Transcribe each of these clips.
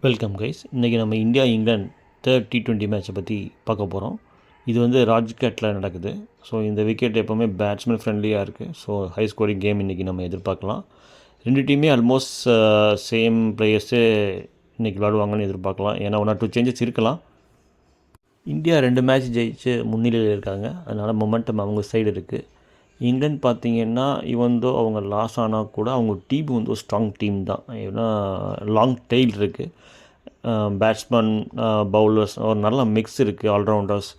Welcome guys. இன்றைக்கி நம்ம India England third T20 மேட்சை பற்றி பார்க்க போகிறோம். இது வந்து ராஜ்கட்டில் நடக்குது. ஸோ இந்த விக்கெட் எப்போவுமே பேட்ஸ்மேன் ஃப்ரெண்ட்லியாக இருக்குது. ஸோ ஹை ஸ்கோரிங் கேம் இன்றைக்கி நம்ம எதிர்பார்க்கலாம். ரெண்டு டீமே ஆல்மோஸ்ட் சேம் பிளேயர்ஸே இன்றைக்கி விளாடுவாங்கன்னு எதிர்பார்க்கலாம். ஏன்னா 1 or 2 சேஞ்சஸ் இருக்கலாம். இந்தியா 2 மேட்ச் ஜெயிச்சு முன்னிலையில் இருக்காங்க. அதனால் மொமெண்டம் அவங்க சைடு இருக்குது. இங்கிலாந்து பார்த்திங்கன்னா இவந்தோ அவங்க லாஸ் ஆனால் கூட அவங்க டீம் வந்து ஒரு ஸ்ட்ராங் டீம் தான். ஏன்னா லாங் டெயில் இருக்குது. பேட்ஸ்மேன், பவுலர்ஸ் ஒரு நல்ல மிக்ஸ் இருக்குது, ஆல்ரவுண்டர்ஸ்.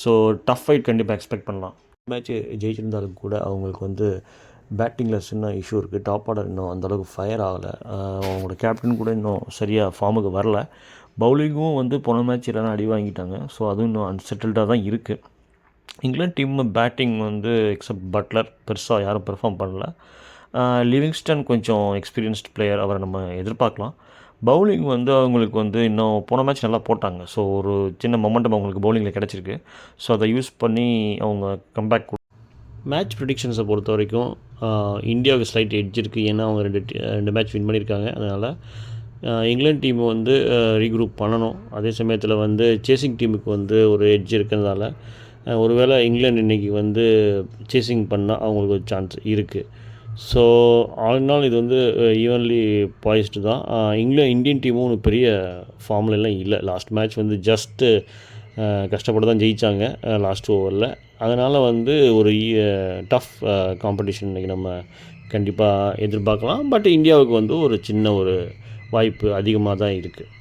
ஸோ டஃப் ஃபைட் கண்டிப்பாக எக்ஸ்பெக்ட் பண்ணலாம். மேட்ச் ஜெயிச்சிருந்தாலும் கூட அவங்களுக்கு வந்து பேட்டிங்கில் சின்ன இஷ்யூ இருக்குது. டாப் ஆர்டர் இன்னும் அந்தளவுக்கு ஃபயர் ஆகலை. அவங்களோட கேப்டன் கூட இன்னும் சரியாக ஃபார்முக்கு வரல. பவுலிங்கும் வந்து போன மேட்ச் இல்லைனா அடி வாங்கிட்டாங்க. ஸோ அதுவும் இன்னும் அன்செட்டில்டாக தான் இருக்குது. இங்கிலாந்து டீம் பேட்டிங் வந்து எக்ஸப்ட் பட்லர் பெருசாக யாரும் பெர்ஃபார்ம் பண்ணல. லிவிங்ஸ்டன் கொஞ்சம் எக்ஸ்பீரியன்ஸ்டு பிளேயர், அவரை நம்ம எதிர்பார்க்கலாம். பவுலிங் வந்து அவங்களுக்கு வந்து இன்னும் போன மேட்ச் நல்லா போட்டாங்க. ஸோ ஒரு சின்ன மொமெண்டம் அவங்களுக்கு பவுலிங்கில் கிடச்சிருக்கு. ஸோ அதை யூஸ் பண்ணி அவங்க கம்பேக். மேட்ச் ப்ரிடிக்ஷன்ஸை பொறுத்த வரைக்கும் இந்தியாவுக்கு ஸ்லைட் எட்ஜ் இருக்குது. ஏன்னா அவங்க ரெண்டு மேட்ச் வின் பண்ணியிருக்காங்க. அதனால் இங்கிலாந்து டீம் வந்து ரீக்ரூப் பண்ணணும். அதே சமயத்தில் வந்து சேசிங் டீமுக்கு வந்து ஒரு எட்ஜ் இருக்கிறதால ஒருவேளை இங்கிலாந்து இன்றைக்கி வந்து சேசிங் பண்ணால் அவங்களுக்கு ஒரு சான்ஸ் இருக்குது. ஸோ ஆல் இன் ஆல் இது வந்து ஈவன்லி பாய்ஸ்டு தான். இந்தியன் டீமும் ஒரு பெரிய ஃபார்ம்லாம் இல்லை. லாஸ்ட் மேட்ச் வந்து ஜஸ்ட்டு கஷ்டப்பட்டு தான் ஜெயித்தாங்க லாஸ்ட் ஓவரில். அதனால் வந்து ஒரு டஃப் காம்படிஷன் இன்றைக்கி நம்ம கண்டிப்பாக எதிர்பார்க்கலாம். பட் இந்தியாவுக்கு வந்து ஒரு சின்ன ஒரு வாய்ப்பு அதிகமாக தான் இருக்குது.